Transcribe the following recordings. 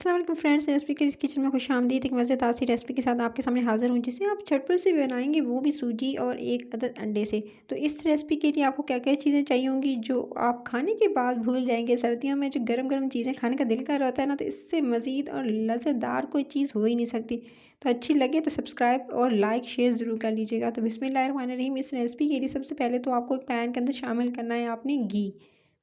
अस्सलाम वालेकुम friends, recipe के इस किचन में खुशामदीद। एक मज़ेदार सी रेसिपी के साथ आपके सामने हाज़िर हूँ, जिसे आप झटपट से बनाएंगे, वो भी सूजी और एक अदद अंडे से। तो इस रेसिपी के लिए आपको क्या-क्या चीज़ें चाहिए होंगी, जो आप खाने के बाद भूल जाएंगे। सर्दियों में जो गरम-गरम चीज़ें खाने का दिल कर रहा होता है ना, तो इससे मज़ीद और लज़ेदार कोई चीज़ हो ही नहीं सकती। तो अच्छी लगे तो सब्सक्राइब और लाइक शेयर ज़रूर कर लीजिएगा। तो बिस्मिल्लाहिर्रहमानिर्रहीम। इस रेसिपी के लिए सबसे पहले तो आपको एक पैन के अंदर शामिल करना है आपने घी।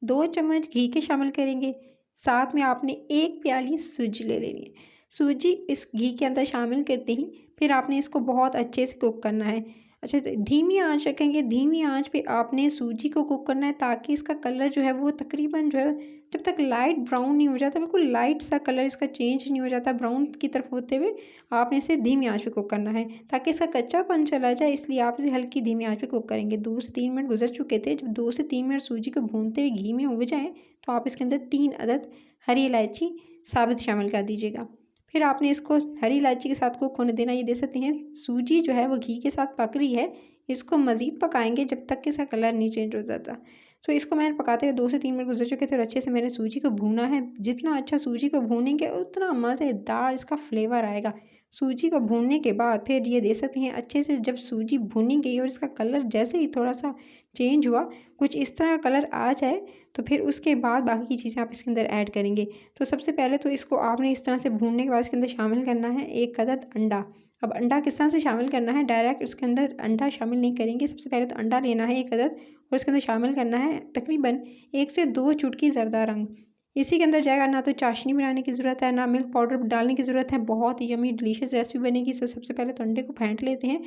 2 चम्मच घी के शामिल करेंगे। साथ में आपने 1 प्याली सूजी ले लेनी है। सूजी इस घी के अंदर शामिल करते ही फिर आपने इसको बहुत अच्छे से कुक करना है। अच्छा, तो धीमी आँच रखेंगे। धीमी आँच पे आपने सूजी को कुक करना है, ताकि इसका कलर जो है वो तकरीबन जो है, जब तक लाइट ब्राउन नहीं हो जाता, बिल्कुल लाइट सा कलर इसका चेंज नहीं हो जाता ब्राउन की तरफ होते हुए, आपने इसे धीमी आँच पे कुक करना है, ताकि इसका कच्चापन चला जाए। इसलिए आप इसे हल्की धीमी आँच पे कुक करेंगे। 2 से 3 मिनट गुज़र चुके थे। जब 2 से 3 मिनट सूजी को भूनते हुए घी में हो जाएँ, तो आप इसके अंदर 3 अदद हरी इलायची साबित शामिल कर दीजिएगा। फिर आपने इसको हरी इलायची के साथ कुक होने देना। ये देख सकते हैं सूजी जो है वो घी के साथ पक रही है। इसको मज़ीद पकाएँगे जब तक कि इसका कलर नहीं चेंज हो जाता। तो इसको मैंने पकाते हुए 2 से 3 मिनट गुज़र चुके थे और अच्छे से मैंने सूजी को भूना है। जितना अच्छा सूजी को भूनेंगे, उतना मज़ेदार इसका फ्लेवर आएगा। सूजी को भूनने के बाद फिर ये देख सकते हैं अच्छे से जब सूजी भुनी गई और इसका कलर जैसे ही थोड़ा-सा चेंज हुआ, कुछ इस तरह का कलर आ जाए, तो फिर उसके बाद बाकी की चीज़ें आप इसके अंदर ऐड करेंगे। तो सबसे पहले तो इसको आपने इस तरह से भूनने के बाद इसके अंदर शामिल करना है 1 अदद अंडा। अब अंडा किस तरह से शामिल करना है, डायरेक्ट इसके अंदर अंडा शामिल नहीं करेंगे। सबसे पहले तो अंडा लेना है 1 अदद और इसके अंदर शामिल करना है तकरीबन 1 से 2 चुटकी ज़रदा रंग। इसी के अंदर जाएगा। ना तो चाशनी बनाने की ज़रूरत है, ना मिल्क पाउडर डालने की ज़रूरत है। बहुत ही यम्मी डिलीशियस रेसिपी बनेगी। सो सबसे पहले तो अंडे को फेंट लेते हैं।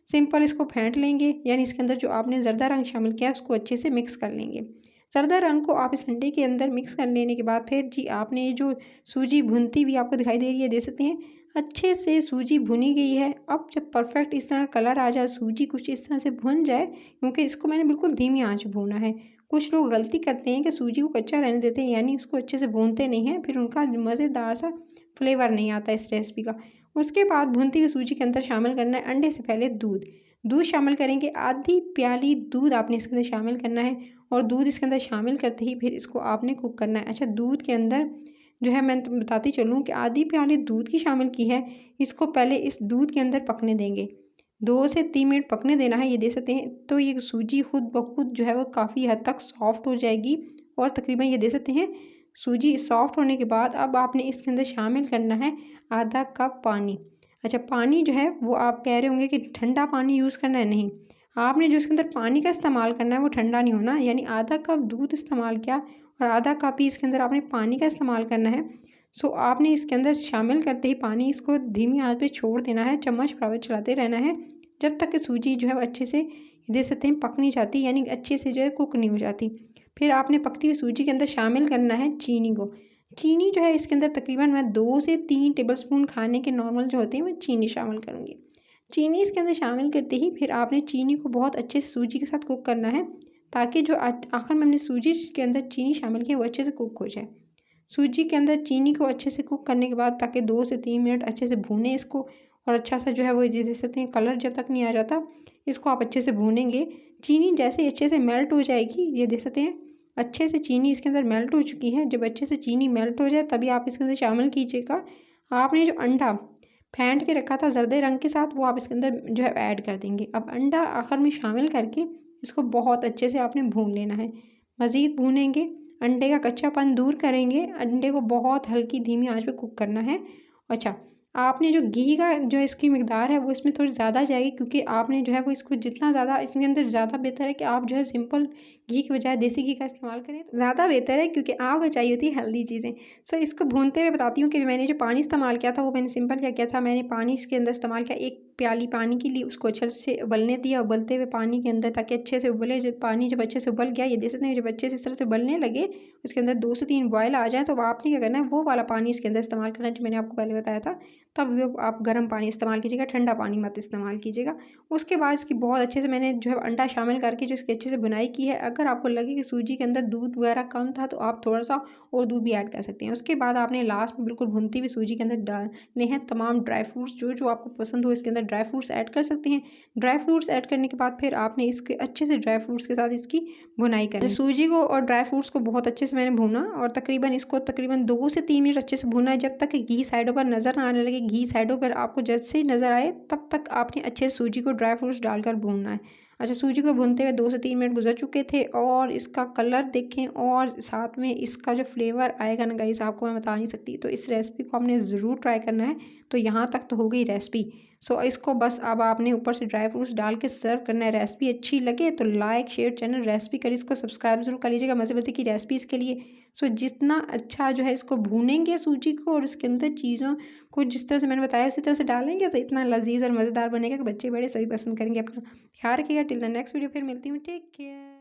सिंपल इसको फेंट लेंगे, यानी इसके अंदर जो आपने ज़रदा रंग शामिल किया है उसको अच्छे से मिक्स कर लेंगे। ज़रदा रंग को आप इस अंडे के अंदर मिक्स कर लेने के बाद फिर जी आपने ये जो सूजी भुनती हुई आपको दिखाई दे रही है, देख सकते हैं अच्छे से सूजी भुनी गई है। अब जब परफेक्ट इस तरह कलर आ जाए, सूजी कुछ इस तरह से भुन जाए, क्योंकि इसको मैंने बिल्कुल धीमी आंच भूना है। कुछ लोग गलती करते हैं कि सूजी को कच्चा रहने देते हैं, यानी उसको अच्छे से भूनते नहीं हैं, फिर उनका मज़ेदार सा फ्लेवर नहीं आता इस रेसिपी का। उसके बाद भुनती हुई सूजी के अंदर शामिल करना है अंडे से पहले दूध। दूध शामिल करेंगे, आधी प्याली दूध आपने इसके अंदर शामिल करना है और दूध इसके अंदर शामिल करते ही फिर इसको आपने कुक करना है। अच्छा, दूध के अंदर जो है मैं बताती चलूँ कि आधी प्याली दूध की शामिल की है। इसको पहले इस दूध के अंदर पकने देंगे। 2 से 3 मिनट पकने देना है। ये देख सकते हैं तो ये सूजी खुद ब खुद जो है वो काफ़ी हद तक सॉफ्ट हो जाएगी और तकरीबन ये देख सकते हैं सूजी सॉफ्ट होने के बाद अब आपने इसके अंदर शामिल करना है आधा कप पानी। अच्छा, पानी जो है वो आप कह रहे होंगे कि ठंडा पानी यूज़ करना है, नहीं। आपने जो इसके अंदर पानी का इस्तेमाल करना है वो ठंडा नहीं होना, यानी आधा कप दूध इस्तेमाल किया और आधा कप ही इसके अंदर आपने पानी का इस्तेमाल करना है। सो आपने इसके अंदर शामिल करते ही पानी इसको धीमी आंच पे छोड़ देना है, चम्मच बराबर चलाते रहना है जब तक कि सूजी जो है वो अच्छे से देख सकते हैं पक नहीं जाती, यानी अच्छे से जो है कुक नहीं हो जाती। फिर आपने पकती हुई सूजी के अंदर शामिल करना है चीनी को। चीनी जो है इसके अंदर तकरीबन मैं 2 से 3 टेबलस्पून खाने के नॉर्मल जो होते हैं, मैं चीनी शामिल करूँगी। चीनी इसके अंदर शामिल करते ही फिर आपने चीनी को बहुत अच्छे से सूजी के साथ कुक करना है, ताकि जो आखिर में हमने सूजी के अंदर चीनी शामिल की है वो अच्छे से कुक हो जाए। सूजी के अंदर चीनी को अच्छे से कुक करने के बाद ताकि 2 से 3 मिनट अच्छे से भूनें इसको, और अच्छा सा जो है वो ये देख सकते हैं कलर जब तक नहीं आ जाता इसको आप अच्छे से भूनेंगे। चीनी जैसे ही अच्छे से मेल्ट हो जाएगी, ये देख सकते हैं अच्छे से चीनी इसके अंदर मेल्ट हो चुकी है। जब अच्छे से चीनी मेल्ट हो जाए तभी आप इसके अंदर शामिल कीजिएगा आपने जो अंडा फेंट के रखा था जर्दे रंग के साथ, वो आप इसके अंदर जो है ऐड कर देंगे। अब अंडा आखिर में शामिल करके इसको बहुत अच्छे से आपने भून लेना है। मज़ीद भूनेंगे, अंडे का कच्चापन दूर करेंगे। अंडे को बहुत हल्की धीमी आंच पे कुक करना है। अच्छा, आपने जो घी का जो इसकी मिकदार है वो इसमें थोड़ी ज़्यादा जाएगी, क्योंकि आपने जो है वो इसको जितना ज़्यादा इसके अंदर ज़्यादा बेहतर है कि आप जो है सिंपल घी के बजाय देसी घी का इस्तेमाल करें तो ज़्यादा बेहतर है, क्योंकि आपको चाहिए होती है हेल्दी चीज़ें। सो इसको भूनते हुए बताती हूँ कि मैंने जो पानी इस्तेमाल किया था वो मैंने सिंपल क्या किया था, मैंने पानी इसके अंदर इस्तेमाल किया 1 प्याली पानी के लिए, उसको अच्छे से उबलने दिया उबलते हुए पानी के अंदर, ताकि अच्छे से उबले। जब पानी जब अच्छे से उबल गया, ये देख सकते हैं जब अच्छे से इस तरह से उबलने लगे, उसके अंदर 2 से 3 बॉयल आ जाए, तो आपने क्या करना है वो वाला पानी इसके अंदर इस्तेमाल करना है जो मैंने आपको पहले बताया था। तब वो आप गर्म पानी इस्तेमाल कीजिएगा, ठंडा पानी मत इस्तेमाल कीजिएगा। उसके बाद इसकी बहुत अच्छे से मैंने जो है अंडा शामिल करके जो इसकी अच्छे से बुनाई की है। अगर आपको लगे कि सूजी के अंदर दूध वगैरह कम था तो आप थोड़ा-सा और दूध भी ऐड कर सकते हैं। उसके बाद आपने लास्ट में बिल्कुल भुनती हुई सूजी के अंदर डालने हैं तमाम ड्राई फ्रूट्स, जो-जो आपको पसंद हो इसके अंदर ड्राई फ्रूट्स ऐड कर सकते हैं। ड्राई फ्रूट्स ऐड करने के बाद फिर आपने इसके अच्छे से ड्राई फ्रूट्स के साथ इसकी भुनाई करनी है। सूजी को और ड्राई फ्रूट्स को बहुत अच्छे से मैंने भूना और तकरीबन 2 से 3 मिनट अच्छे से भूना है, जब तक घी साइडों पर नज़र ना आने लगे। घी साइडों पर आपको जैसे ही नज़र आए तब तक आपने अच्छे से सूजी को ड्राई फ्रूट्स डालकर भूनना है। अच्छा, सूजी को भूनते हुए 2 से 3 मिनट गुजर चुके थे और इसका कलर देखें और साथ में इसका जो फ्लेवर आएगा ना गाइस, आपको मैं बता नहीं सकती। तो इस रेसिपी को आपने ज़रूर ट्राई करना है। तो यहाँ तक तो हो गई रेसिपी। सो इसको बस अब आपने ऊपर से ड्राई फ्रूट्स डाल के सर्व करना है। रेसिपी अच्छी लगे तो लाइक शेयर चैनल रेसिपी करिए, इसको सब्सक्राइब ज़रूर कर लीजिएगा मज़े मज़े की रेसिपीज़ के लिए। सो जितना अच्छा जो है इसको भूनेंगे सूजी को और इसके अंदर चीज़ों को जिस तरह से मैंने बताया उसी तरह से डालेंगे तो इतना लजीज और मज़ेदार बनेगा कि बच्चे बड़े सभी पसंद करेंगे। अपना ख्याल रखिएगा। टिल द नेक्स्ट वीडियो फिर मिलती हूँ। Take care.